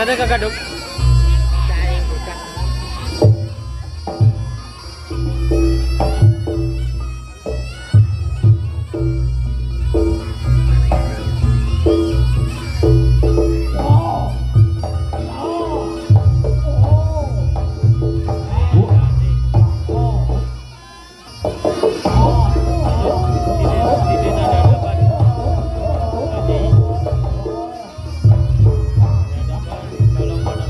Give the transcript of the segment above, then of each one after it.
Ada kakak dok. Tolong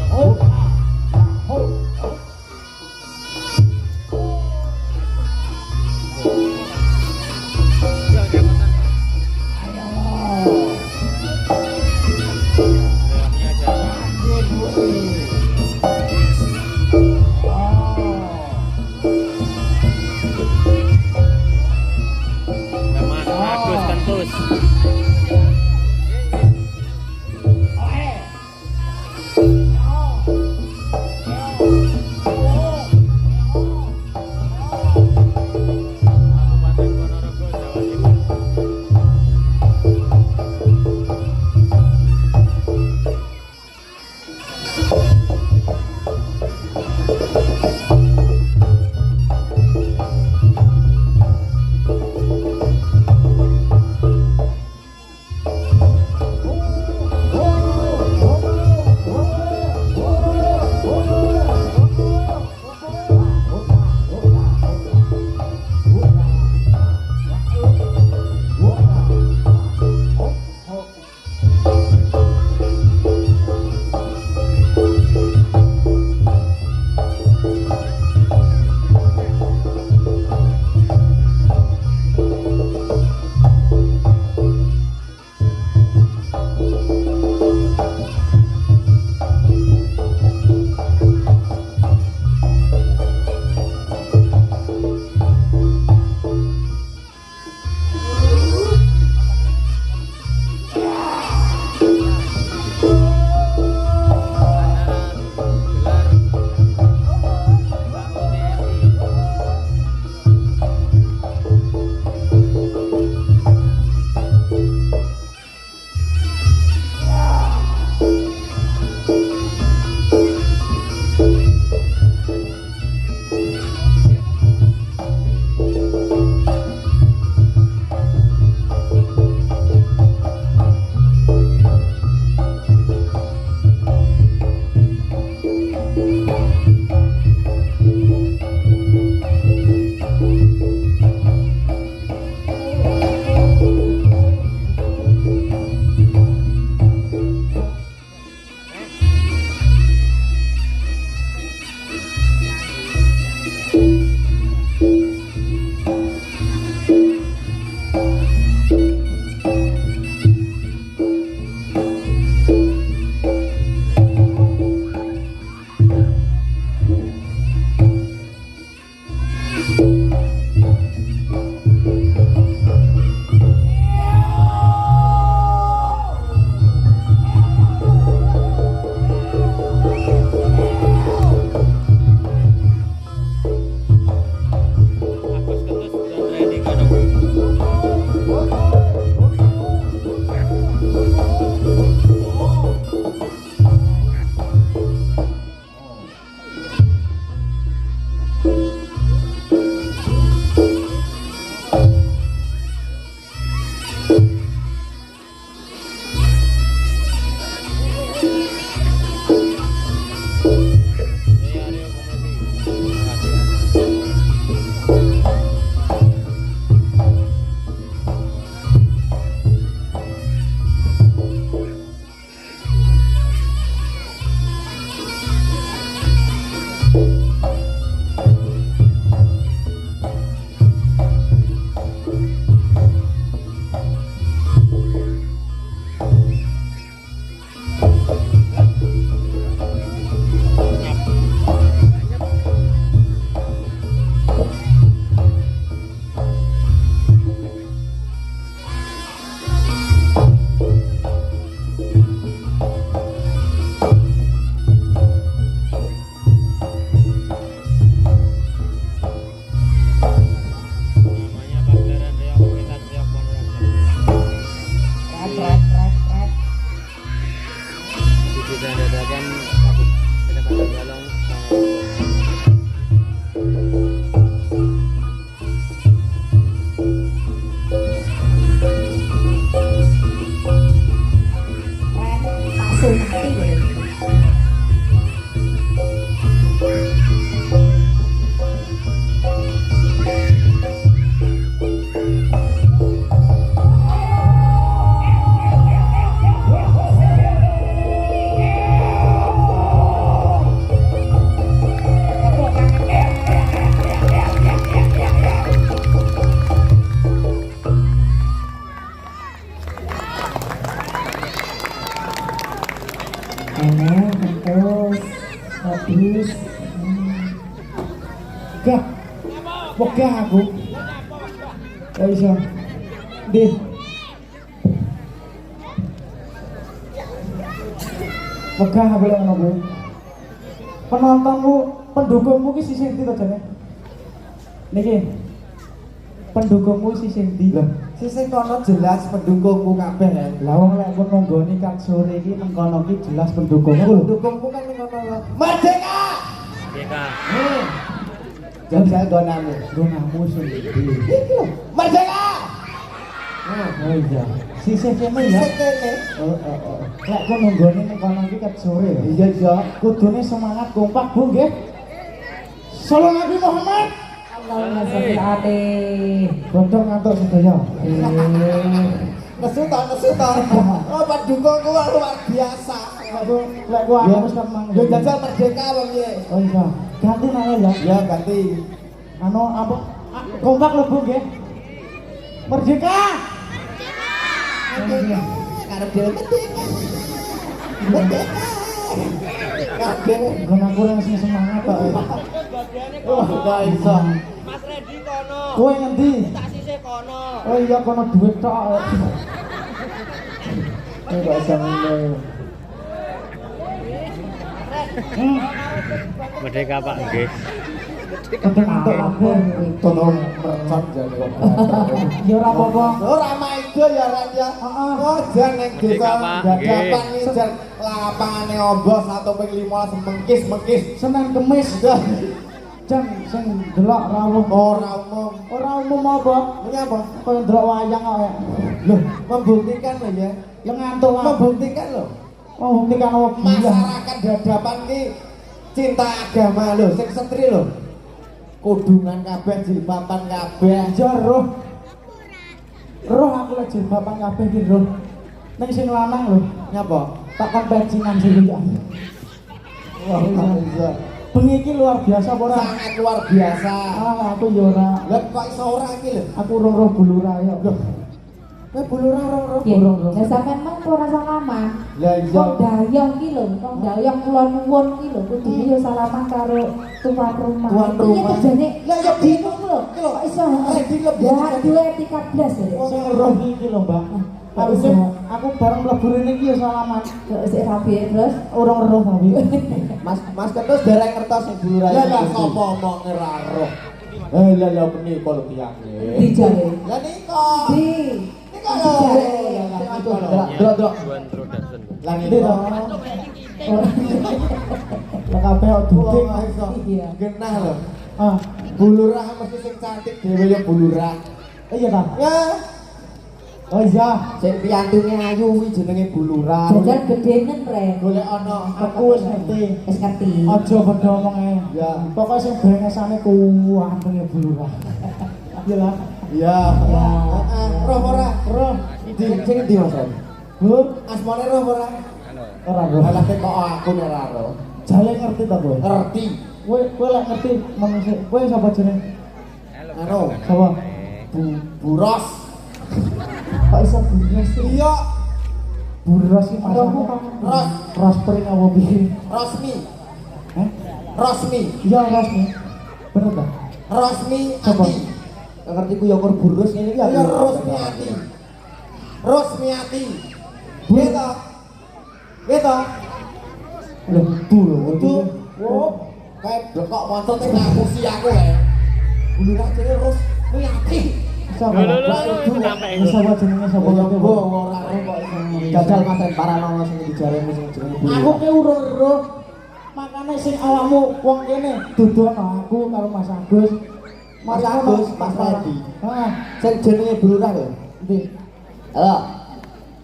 Habis. Gak. Wegah aku. Ya iso. Ndi. Wegah aku lek ngono kuwi. Penontonmu, pendukungmu ki sisih ndi to jane? Niki. Pendukungmu sisih ndi lho? Sisih kono jelas pendukungmu kabeh ya. Lah wong lek kon nonggoni Kang sore iki nang kono ki jelas pendukungmu lho. Pendukungmu kan ning kono. Merdeka! Merdeka. Jajal gonamu. Gonamu sing ndi? Iki lho. Merdeka! Oh iya. Sisih kene ya. Sisih kene. Oh. Lek kon nonggoni nang kono iki ket sore ya. Iya, iya. Kudune semangat kompak Bu nggih. Salam Nabi Muhammad. Allahumma sholli alaihi. Godhong ngantuk sedaya. Nesu to. Oh, pendukungku luar biasa. Aku lek ku aku wis kemang. Yo jajal merdeka apa piye? Oh iya. Ganti nang ya. Ya ganti. Anu apa? Kompak lho Bu nggih. Merdeka. Merdeka. Karep dhewe merdeka. Merdeka. Kabeh Nggon aku langsung semangat kok. oh, gak iso. Mas Redi kono. Kowe ngendi? Tak sisih kono. Oh iya kono duit tok. Kowe gak usah ngono. Merdeka Pak nggih. Penting untuk aku. Tolong mercon jane kok. Ya ora apa-apa. Ora maido ya Ran ya. Oh, jan ning desa dadapan iki jan lapangane ombos 1/15 mengkis. Senin Kemis. Jan sing delok rawuh Ora umum. apa? Ini apa? Kaya ndelok wayang kok ya. Loh, membuktikan loh ya. Ya ngantuk wae. Membuktikan loh. Oh, buktikan apa gila. Masyarakat dadapan ki cinta agama loh, sing setri loh. Kudungan kabeh, jilbaban kabeh. Ya roh. Roh aku lek jilbaban kabeh ki roh. Ning sing lanang lho, Nyapa? tak kon pecinan sing iki. Wah, iya. Bengi iki luar biasa apa ora? Sangat luar biasa. Ah, aku yo ora. Lah kok iso ora iki lho? Aku roh bulura ya. Loh, Kowe bulura ora? Ya, lah sampean mah ora salaman. Lah iya. Wong dayong ki lho, wong dayong kula nuwun ki lho, kudune yo salaman karo tuan rumah. Tuan rumah. Iya jane. Lah ya bingung lho. Kok iso Redi lebih. ya duwe etika blas ya. sing roh iki lho, Mbak. Aku bareng mlebu rene iki ya salaman. Kok sik rapi terus. Orang roh tapi. Mas Ketus dereng ngertos sing bulura. Lah, Lah lah, sapa omonge ra roh. Lah ya menika lho tiyang. Dijare. Lah nika. Di. Nika lho. Drok. Juan Production. Lah Ndi to? nika. Lah kabeh kok dudik. Wah, iso. Iya. Genah lho. Ah, Bulura mesti sing cantik dhewe ya bulura. iya ta? Ya, Oh iya. sing piyantune ayu kuwi jenenge bulura. Jajan gedenen re. Golek ana Aku wis ngerti. Wis ngerti. Aja padha omong Ya. Pokoke sing brengesane kuwantenge bulura. Iya lah. Iya. Ya. Heeh, roh ora? Roh. Sing ndi Mas? Bu, Asmane roh ora? ora roh. Alah kok aku ora roh. Jale ngerti ta kowe? Ngerti. Kowe lek ngerti manusia. Kowe sapa jeneng? Anu, Sapa? buros. Kok iso buras sih? Iya, Buras sih masane. Ros. Rospring apa piye? Rosmi. Hah? Rosmi. Iya, Rosmi. Bener ta? Rosmi Sapa? Ati. Ngerti ku ya kur burus ngene iki Ya Rosmi Ati. Rosmi Ati. Beta. Beta. Lho, bu lho. Itu. Wo. Kayak kok moncot ning ngapusi aku ya. Bulura jane Rosmi Ati. Sapa? Sapa jenenge sapa Ora kok? ora kok iso. Jajal Mas Paranono sing dijaremu sing jenenge bulura. Aku ki urung-urung. Makane sing awakmu wong kene dudono aku karo Mas Agus. Mas Agus, Mas Redi. Heeh. Sing jenenge bulura lho. Ndi? Halo.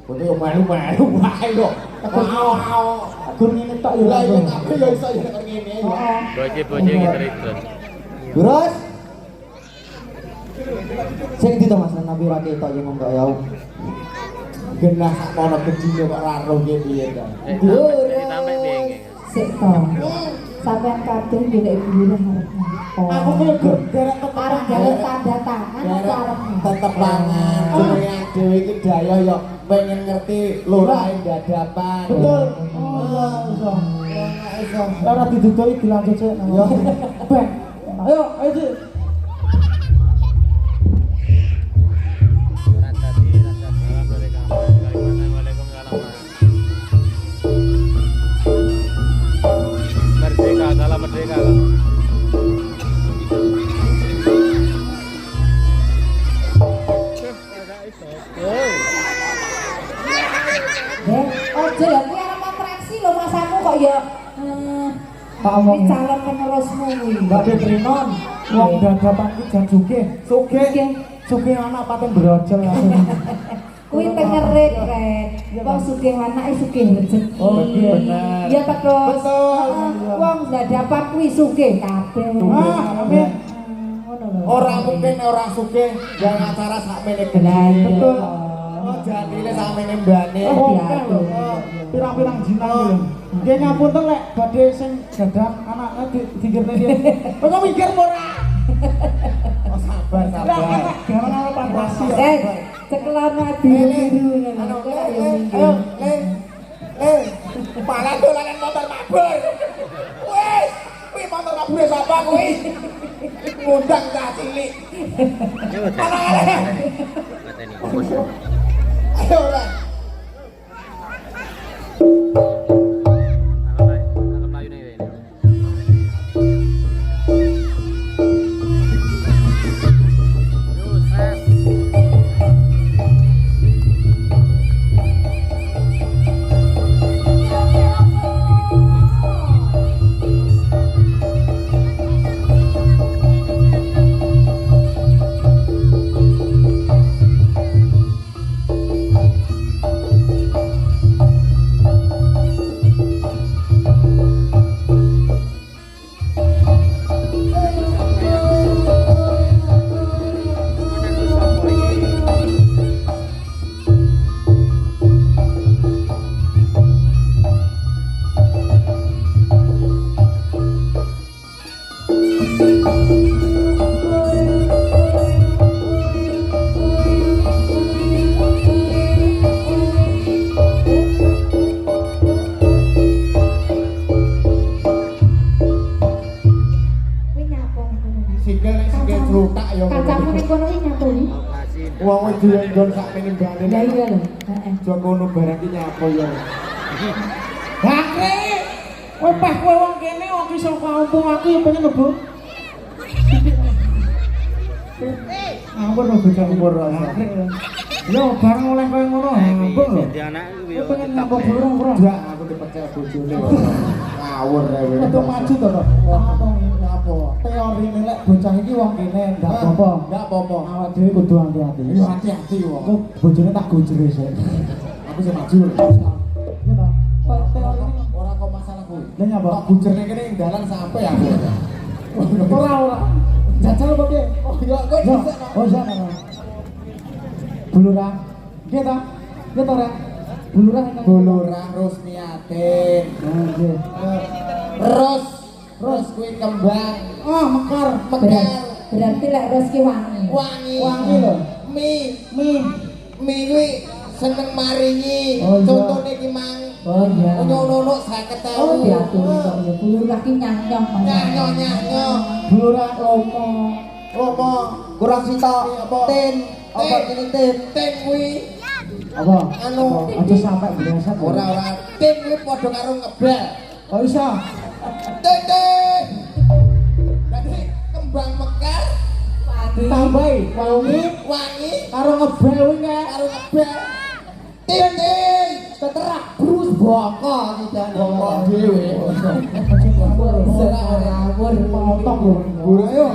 Kowe yo melu-melu wae yo. Wow. Gur ngene tok ya. Lah iya kabeh yo iso yo ngene yo. Heeh. Bocah-bocah iki terus. Terus sing di to Mas Nabi ra ketok yo monggo ya. Genah sak kono gedine kok ra roh ki piye to. Sampai piye iki? Sik to. Sampean kabeh golek bulura harep napa? Aku ki gur derek Arep gawe tanda tangan apa arep Tetep pangan, jenenge dhewe iki daya yo pengen ngerti lurahe dadapan. Betul. Oh iya, iso. Ora didudoi dilanjut sik. Yo. Ben. Ayo, ayo Dik. Salam dari kampung Kalimantan. Waalaikumsalam. Merdeka, salam merdeka. Ojo ya kuwi arep atraksi lho masamu kok ya Tak omong. iki calon penerusmu kuwi. Mbak Detrinon, wong dadapan iki jan sugih. Sugih anak paten brojol aku. Kuwi tengerit Ren. Wong sugih anake sugih rezeki. Oh, bener. Iya ta, Bos. Betul. Wong dadapan kuwi sugih kabeh. Amin. Ngono lho. Ora mungkin orang sugih yang acara sakmene Lah, gede. betul. Oh, jadine sakmene mbane. Oh, Oh, diatur. pirang-pirang jinak iki. Nggih ngapunten lek badhe sing gadah anaknya dikirne dia. Kok mikir ora? Oh, sabar, Lah sabar. anak gawan ana fantasi. Cekelan biru-biru ngono. Ayo, malah dolanan motor mabur. Wes, kuwi motor mabur sapa kuwi? Ngundang cah cilik. Alah. Mateni. Ayo ora. Tangkap layu nih ini. Yusuf. Sikil celutak ya. Kancamu ning kono iki nyaponi. Makasih. Wong wis dienggon sakmene mbane. Lah iya lho. Heeh. Jokono barang iki nyapa ya. Hakre. Kowe peh kowe wong kene wong iso kampung aku ya pengen mlebu. Ampun lho bocah umur rasa. Yo bareng oleh koyo ngono. Ampun lho. Jadi anak itu Kowe pengen nyambung burung ora? Ndak aku dipercaya bojone. Ngawur rewe. Itu maju to kok. Apa? Teorine lek bocah iki wong kene ndak apa-apa. Ndak apa-apa. Awak dhewe kudu hati-hati. Yo hati-hati wong. Aku bojone tak gojre sik. Aku sing maju lho. Iya toh. Teorine Ora kok masalah kuwi. Lah nyapa? Tak bujerne kene ing dalan sampe aku. Ora. Jajal kok piye? Oh iya kok Yo, bisa. oh sana. Bulurah. Nggih ta? Nggih to, Rek? Bulurah ingkang Bulurah Rusmiatin. Oh, nggih. Ros kuwi kembang. Ah, mekar. Mekar. Berarti lek Roski wangi. Wangi. Wangi lho. Mi kuwi seneng maringi. Oh, iya. Contone ki mang Oh iya. nyono 50.000. Oh diatur kok ya bulu laki nyanyong. Nyanyo. Bulurah Lomo. Romo Kurang sito, tin, apa ini tin? Ten kuwi apa? anu Aja sampai bleset. ora ten kuwi padha karo ngebel. Kok iso? Ten. Dadi kembang mekar Tambahi wangi karo ngebel kuwi nek. karo ngebel. Ten. Keterak, brus boko kita Ngomong dhewe. Ngawur potong lho. Guru Ayo.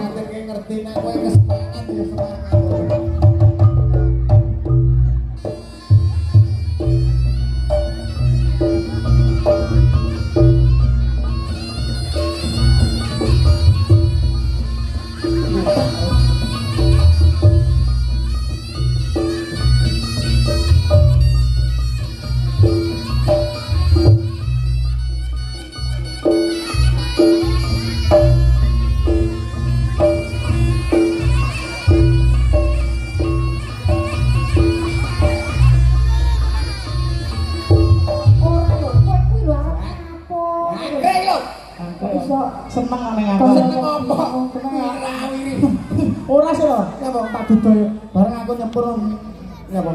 ngerti nek kowe kesemangat ya semangat. iso seneng aneh aku. Seneng apa? Wiri. Ora sih lho. Napa? Tak duduk bareng aku nyempur. Napa?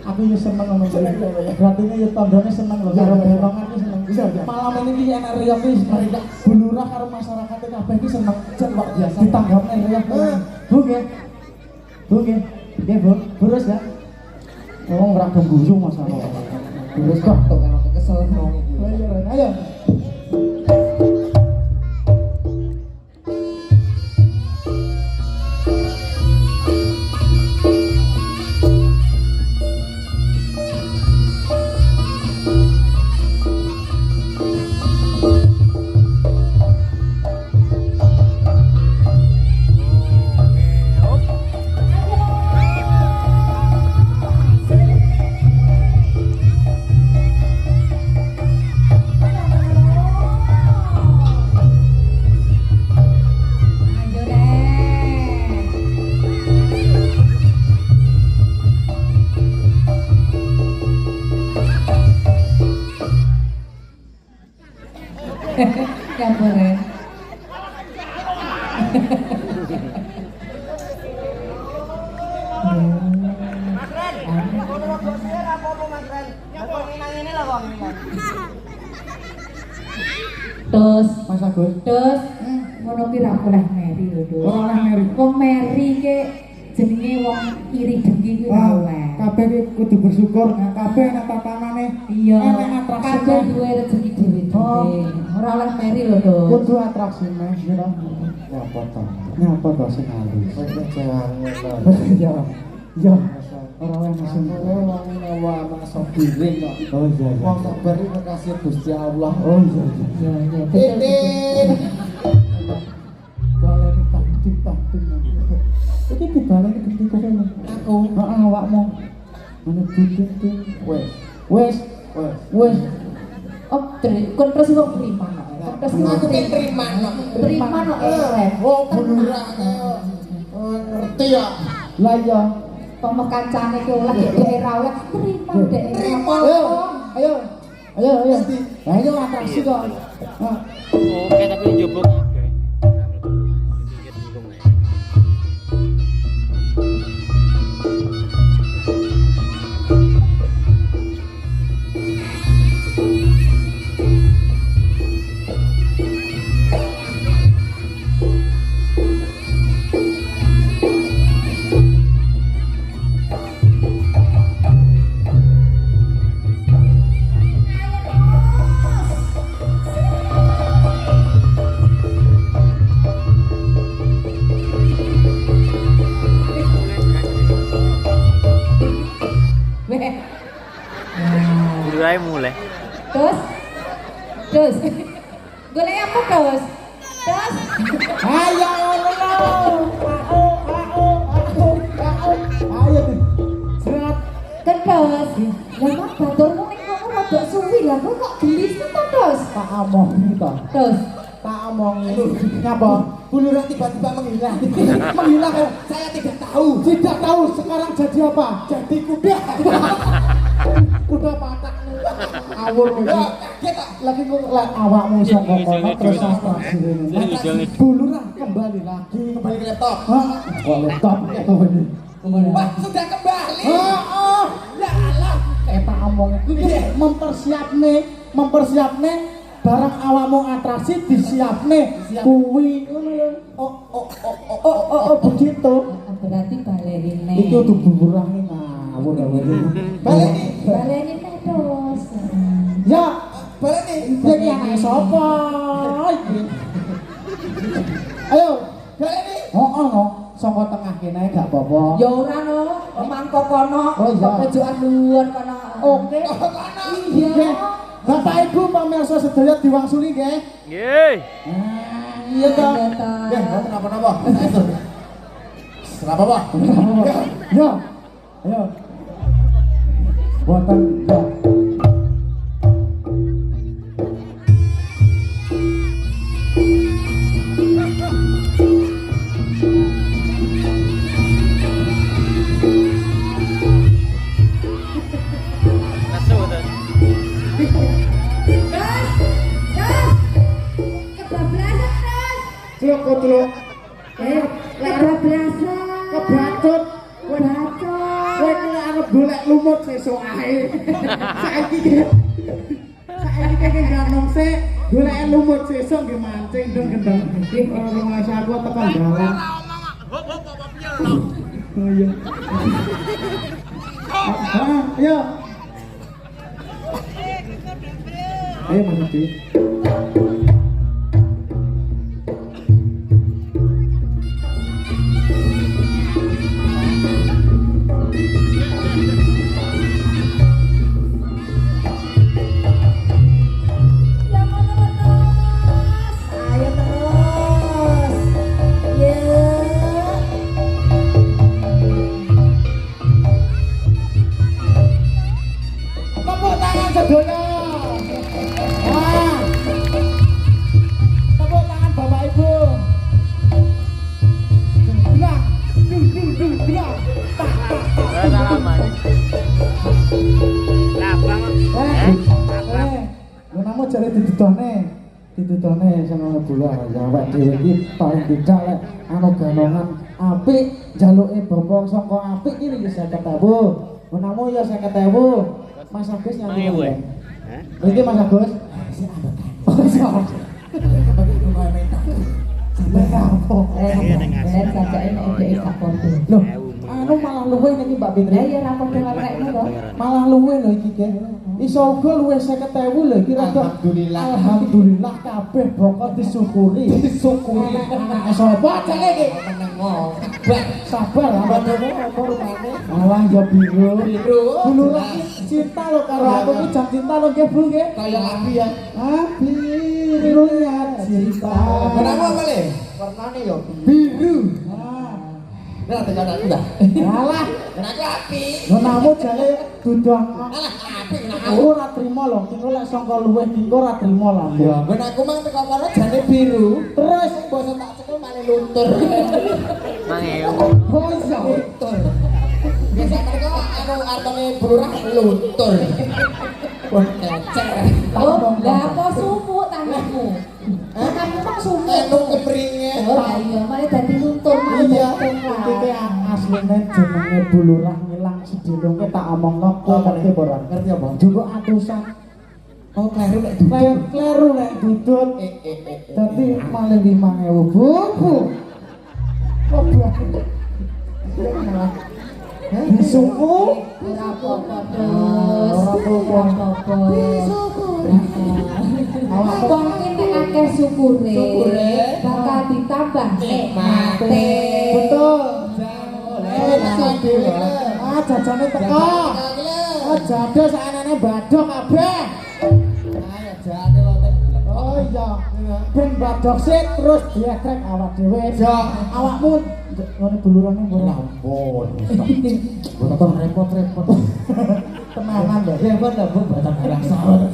Aku yo seneng ngono kuwi. Berarti ya tandane seneng lho karo golongan iki seneng. Malam ini iki enak riak wis mereka bulurah karo masyarakat kabeh iki seneng jan luar biasa. Ditanggapne riak. Bu nggih. Bu nggih. Nggih, Bu. Burus ya. Wong ora guyu masalah. Terus kok tok kalau kesel wong iki. Ayo, ayo. Ya boleh. Terus, Mas Agus. terus, ngono ki ra oleh meri lho, Dos. Ora oleh meri. Wong meri ke jenenge wong iri dengki ki ora oleh. Kabeh iki kudu bersyukur, kabeh enak tatanane. Iya, Enak atraksi. kabeh duwe rezeki dhewe-dhewe. Ora oleh meri lho, Dos. Kudu atraksine, ya toh. Nyapa to? Nyapa to sing halus. Wis jangan Ya. Ya. Ora oleh mesin. wong nyawa mangsa giring kok. Oh iya iya. Wong sabar iki kasih Gusti Allah. Oh iya iya. Ya, ya, betul. Titin. Baleni taktik. Iki dibaleni genti kok lho. Aku Heeh, awakmu. Mana titik. wes Wes, wes. wes. Oh, kon terus kok beriman kok. Terus Aku ki terima kok. beriman kok Oh, bulurah ngerti ya. Lah iya. Pomo kancane ki oleh dhek ra oleh beriman dhek. Terima. Ayo. Ayo, ayo. Lah ini atraksi kok. Nah, Oke, tapi njupuk. Oke. Dikit belum. Weh. Mulai mulai. Terus. Terus. Golek apa, Terus? Terus. ayo ayo nih. Serat. Kan Terus. Lah kok baturmu ning kono rada suwi lah kok gelis to, Terus? Tak omong kita. Terus. Tak omong ngapa? Bulurah tiba-tiba menghilang. Menghilang kok. Saya tidak tahu. Tidak tahu sekarang jadi apa? Jadi kuda. Kuda patak. Awur Ya, iki. kaget tak? Lagi kok lek awakmu saka kono terus atraksi Ngidul. ini. Bulurah kembali lagi. Kembali ke laptop. Hah? Kok laptop oh ini. Wah, sudah kembali. Oh, Ya Allah. eta omong iki mempersiapne barang awakmu atraksi disiapne kuwi ngono lho. Oh, begitu. Berarti baleni nih. Iki kudu bulurah ngawur Balik nih. Baleni nih, Terus. Ya, Balik nih. iki anake sapa iki? Ayo, Balik nih. no. Saka tengah kene gak apa-apa. Ya ora no, mangko kono. Oh, iya. Pojokan dhuwur kono. Oke. Iya. Bapak Ibu pemirsa sedaya diwangsuli nggih. Nggih. Iya toh. Ya, kenapa-napa? Kenapa, Pak? Ya. Ayo. Buatan ya. Masuk tuh. Terus. Celuk kok celuk. Lek biasa. Kebacut. Bacot. Kowe iki arep golek lumut sesuk ae. Saiki ganong sik, golek lumut sesuk nggih mancing dong gendeng. Ora ngasih aku tekan dalan. Oh iya. Ayo. Ayo Mas Adi. Ayo terus. Ya. Tepuk tangan sedoyo. Wah. Tepuk tangan Bapak Ibu. Gerak. Gerak. Salaman. Labang. Lho namo jare ditutone senenge bola ya awak dhewe iki paling tidak lek anu ganongan apik njaluke bapa saka apik iki ya 50.000. Lho namo ya 50.000. Mas Agus nyanyi. Hah? Iki Mas Agus. Oh siap. Dan sajake nek dhek gak podo. Loh, anu malah luwe niki Mbak Fitri. Lah ya ra podo ngarepno to. Malah luwe lho iki ge. Iso uga luwe 50.000 lho iki rada. Alhamdulillah kabeh bokok disyukuri. Anake sapa jane iki? Menengo. Sabar apa rupane? Malah ya biru. Dulu cinta lo karo aku ki jam cinta lo nggih Bu nggih. Kaya api ya. Api birunya cinta. Kenapa apa le? Warnane yo Biru. Nah, tekan aku dah. Alah, Kenapa api? lho namu jane dudang. Alah, api kenapa? Aku ora trimo lho, kira lek sangka luweh dingko ora trimo lah. Ya, ben aku mang teko kono jane biru. Terus basa tak cekel malah luntur. Mangeu. Oh iya. Luntur. Biasa mereka anu artone blurah luntur. Wah, kecer. Oh, lah apa sumuk tanganmu? Tanganmu kok sumuk? Anu kepringe. Oh, iya, malah dadi luntur, malah Iya, dadi iki asline jenenge bulurah ngilang sedilunge tak omongno kowe ngerti apa ora? Ngerti apa? Juga atusan. Oh, kleru nek Kleru nek dudut. Dadi malah 5.000 Bu. Kok disuku ora apa-apa, ora apa-apa. Wong ki nek akeh syukure, bakal ditambah nikmate. Betul. Ah jajane teko. Ah jade saknene badok kabeh. Oh iya. Ben badok sik terus diekrek awak dhewe. Awakmu ngene bulurane ora ampun. Boten repot-repot. Tenanan lho. Repot lho Bu badan arah sawet.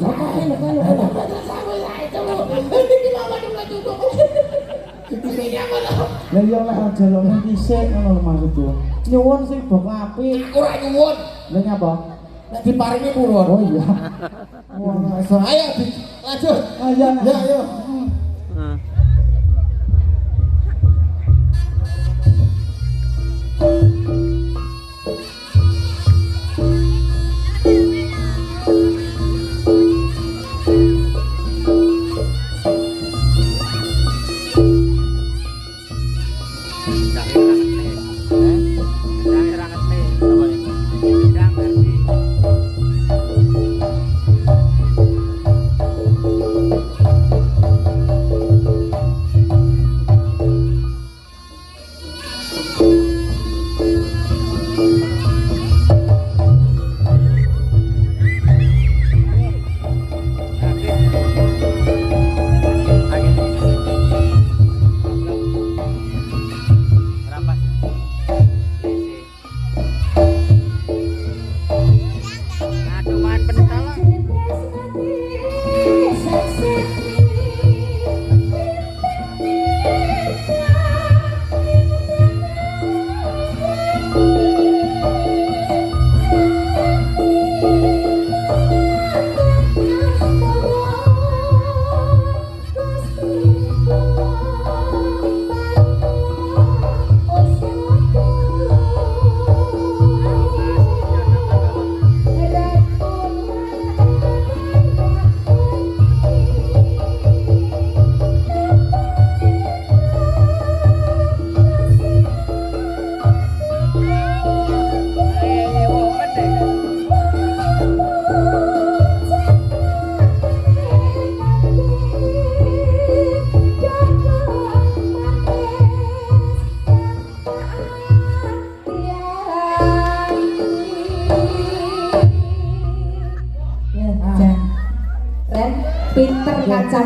Lah iya lek aja lho dhisik ngono lho maksudku. Nyuwun sing bok apik. Ora nyuwun. Lha nyapa? Nek diparingi purun. Oh iya. Ayo lanjut. Ayo. Ya, ayo. Hmm.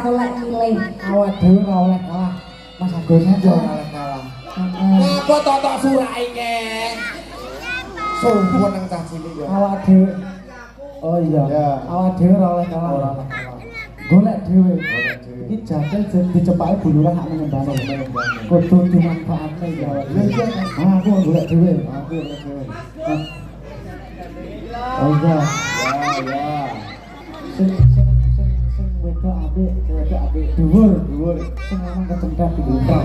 aku lek milih. Awak dhewe ora oleh kalah. Mas Agus aja ora oleh kalah. Ngapa tok surai ke? Sumpun nang cah cilik ya. Awak dhewe. Oh iya. Ya. Awak dhewe ora oleh kalah. Ora oleh kalah. Golek dhewe. Golek dhewe. Iki jajal dicepake bulurah hak menyembane. Kudu dimanfaatke ya. Aku golek dhewe. Aku golek dhewe. Oh iya. Ya. Sing wedok apik, dhuwur. Sing lanang kecendhak dhuwur. Ya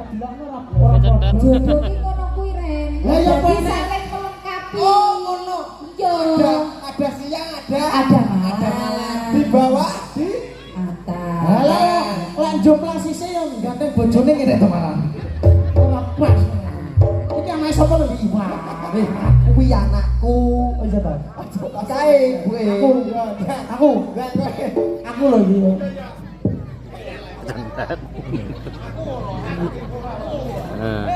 bilangno ora Kecendhak. Jodoh ki ngono kuwi Ren. Lah, ya, Jadi Pak. saling melengkapi. Oh, ngono. Iya. Ada siang ada. Ada Di bawah di atas. Halah, lek jomplang sise yo ganteng bojone ngene to malah. Ora pas. Iki ame sapa lho iki? Wah, kuwi anakku. oh iya ta. Kae gue. Aku lho iki. Nah.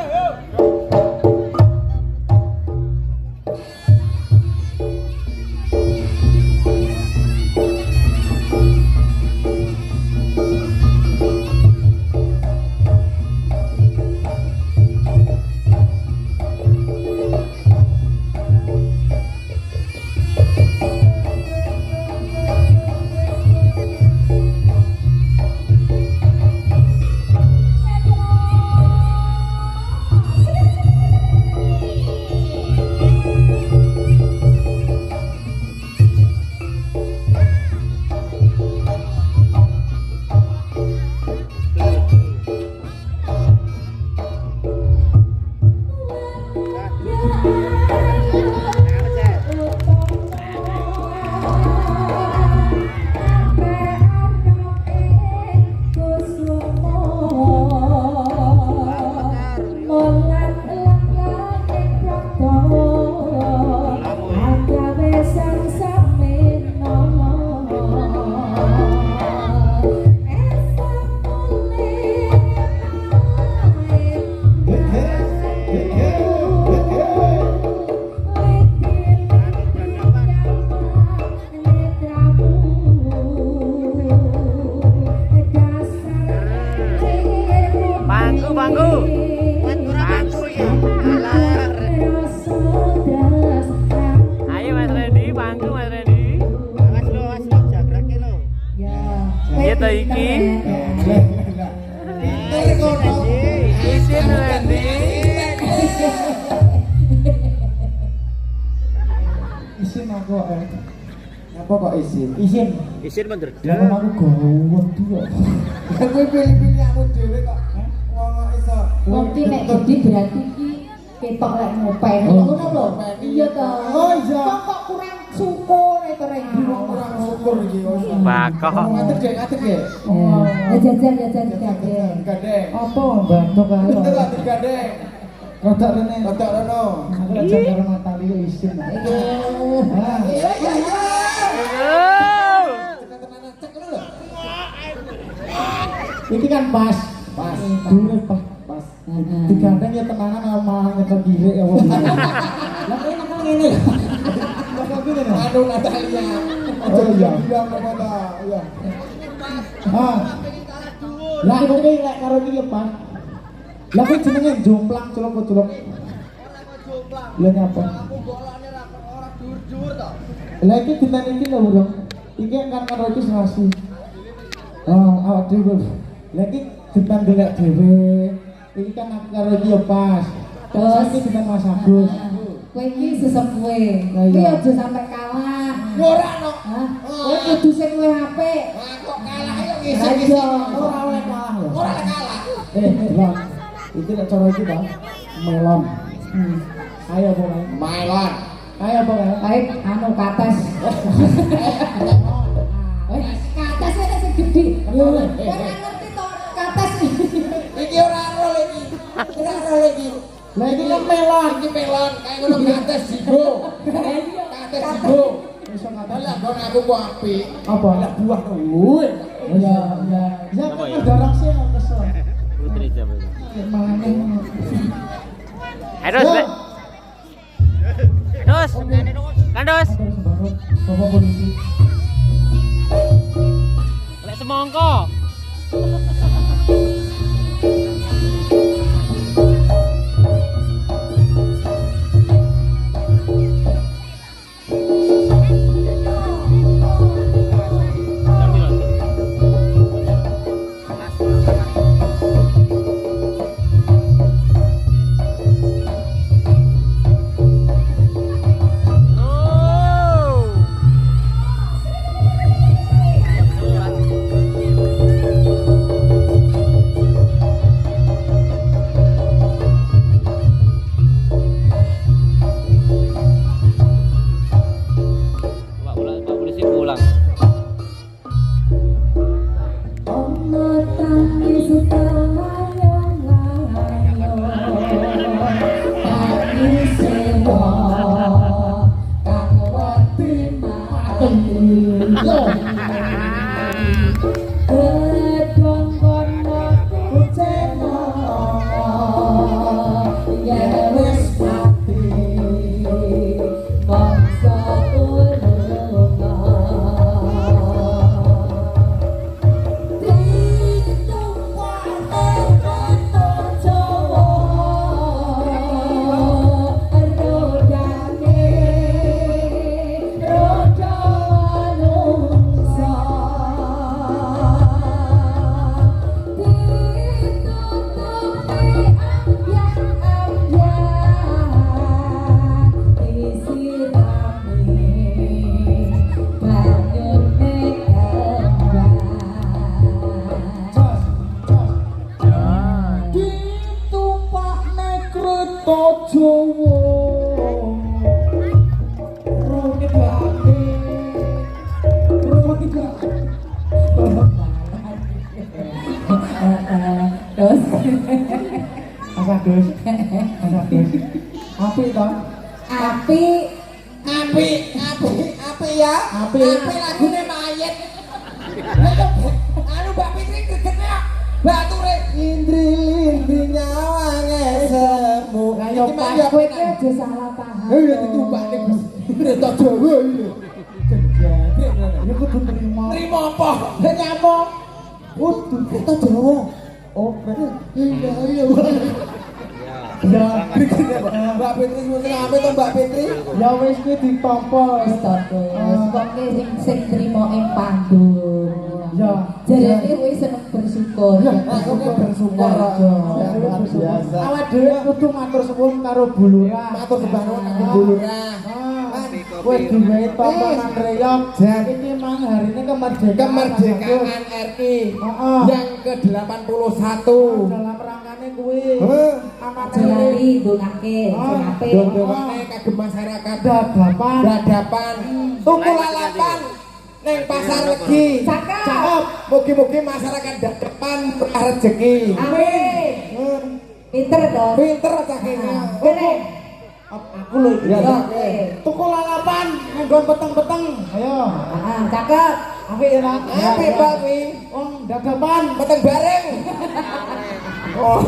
Ayo Mas Randy, pangku Mas Randy. Iya ta iki. Isin Randy. Isin aku Apa kok isin? Isin. Isin mendredeg. Jangan aku gawat juga. Kowe pilih-pilih aku dhewe kok. Ngomong iso. Nanti nek jadi berarti ki ketok lek ngopeni Oh. ngono lho. Iya to. Oh, iya. Kok kurang syukur itu Randy. Kurang syukur iki. Bakok. Ngatek ge. Oh, jajan jajan. Gadeng. Apa batok ae. Bener lah digadeng. Rodok rene. Rodok rono. Aku lek jan karo Natali yo isin. Ah. Iya. Oh. Cek ngono lho. Iki kan pas. Dure pas. Digandeng ya tenanan malah nyekel kiri ya wong. Lah kene nang ngene. Lah kene lho. Anu Natalia. Oh iya. Bilang apa ta? Iya. Ah. Lah iki lek karo iki ya pas. Lah kuwi jenenge jomplang celok-celok. Lah nyapa? Lah iki dinten iki lho, Bro. Iki kan karo iki serasi. Oh, awak dhewe. Lah iki dinten golek dhewe. Iki kan aku karo iki ya pas. Terus iki dinten Mas Agus. Kowe iki sesepuhe. Lah, Kowe iya. aja sampe kalah. Ora no. Hah? Kowe kudu sing luwih apik. Lah kok kalah ayo Aja ngisi-ngisi. Ora oleh kalah lho. Ora kalah. Lah. Iki nek cara iki ta. Melon. Ayo boleh. Mylon. Ayo boleh. Baik anu kates. Kates nek sing gedhi. Kowe ora ngerti to kates iki. Iki ora ro iki. Ora ro iki. Lah iki kan melon. Iki melon kayak ngono kates jigo. Kates jigo. Iso Lah ngatakan kon aku kok apik. apa? Lah buah kuwi. Ya, ya. Ya Apa kan ya? darah sih kesel. Putri siapa itu? Mana? Ayo Dos. Dos. Kan Dos. Bapak polisi. Lek semongko. Terus Apa dus? Api toh? api ya. Api. Lagune mayit. Anu Mbak Fitri gegene bature indri nyawa ngesemu. Ayo pas kowe iki aja salah paham. Ya ditumbakne Gus. Reta Jawa iki. Ya kudu nerima. Terima apa? Nyamuk. Kudu kita Jawa. Oh, iya. Ya, Mbak Fitri mesti ngapain to Mbak Fitri? ya wis kuwi ditampa. Wis to, wis kok sing trimo ing pandung. Ya. Jarene kowe seneng bersyukur. Aku bersyukur aja. Luar biasa. Awak dhewe kudu matur suwun karo Bulurah. Matur kebangun karo Bulurah. Kowe diwehi tontonan reyok. Iki mang harine Kemerdekaan RI yang ke-81. Dalam rangkane kuwi Jalani ndongake sing apik. Dondongane kagem masyarakat dadapan. tuku lalapan neng pasar legi. Cakep. Mugi-mugi masyarakat dadapan berkah rezeki. Amin. Pinter dong. Pinter cakene. Kene. Aku lho Ya, ya. oke. Tuku lalapan nggon peteng-peteng. Ayo. Ah, cakep. Apik ya. Apik Pak wi. Wong dadapan. Peteng bareng. Oh.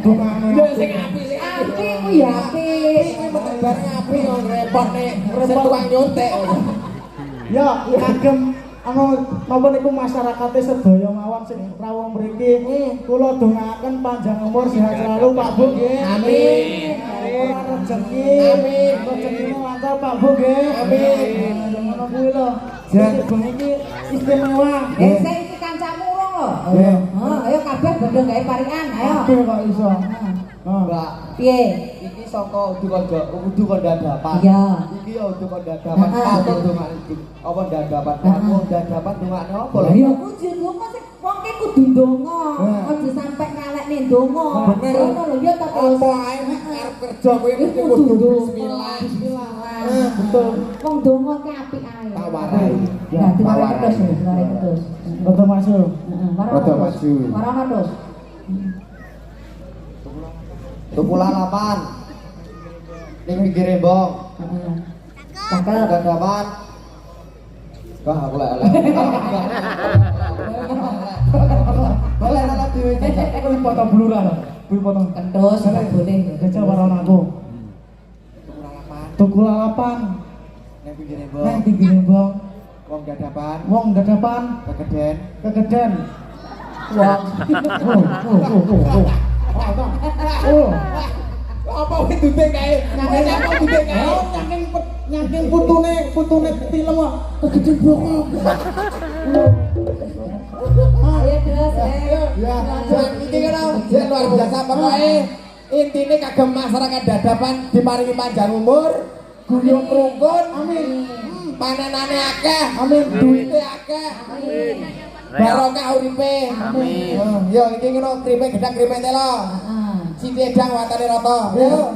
Dungane. Yo sing apik sing Api ku ya apik. Iki peteng bareng apik yo repot nek tukang nyontek. Ya, kagem napa niku masyarakate sedaya mawon sing rawuh mriki kula dongaaken panjang umur sehat selalu Pak Bu nggih. Amin. Ora rezeki. Amin. Rezekine lancar Pak Bu nggih. Amin. Ngono kuwi lho. Jadi bengi iki istimewa. Saya iki kancamu urung lho. Iya. Ayo kabeh bodho gawe parikan, ayo. Oke kok iso. Mbak, Piye? iki saka kudu kon dadapan. Iya. Iki ya kudu kon dadapan. Apa dongan iki? Apa dadapan? Kamu dadapan dongane apa lho? Ya aku ndonga sing wong ki kudu ndonga. Aja sampe ngalekne ndonga. Bener. Ngono lho ya ta Apa ae arep kerja kowe mesti kudu bismillah. Betul. Wong ndonga ki apik ae. Tawarai. Ya, diwarai terus, diwarai terus. Betul masuk. Heeh, Rada maju. Warana terus. Tuku lalapan. Ning pinggir rembong. Heeh. Cakep. Dadapan. Wah, aku lek. Boleh lalapan dhewe. Aku potong Bulurah. Kuwi potong. Kentus gak boleh. Gajah warna aku. Tuku lalapan. Tuku lalapan. Ning pinggir Nang rembong. pinggir rembong. Wong dadapan, Wong dadapan kegeden, kegeden. Wong. Oh. Apa wis dute kae? Apa dute kae? Nyaking putune film kok kegeden bokong. Ayo terus Ya, iki kan luar biasa pokoke. Intine kagem masyarakat dadapan diparingi panjang umur, guyub rukun, amin. Panenane akeh, amin. Duite akeh, amin. Barokah uripe, amin. Yo iki ngono kripe gedang kripe telo. Heeh. Sithik edang watane rata. Yo.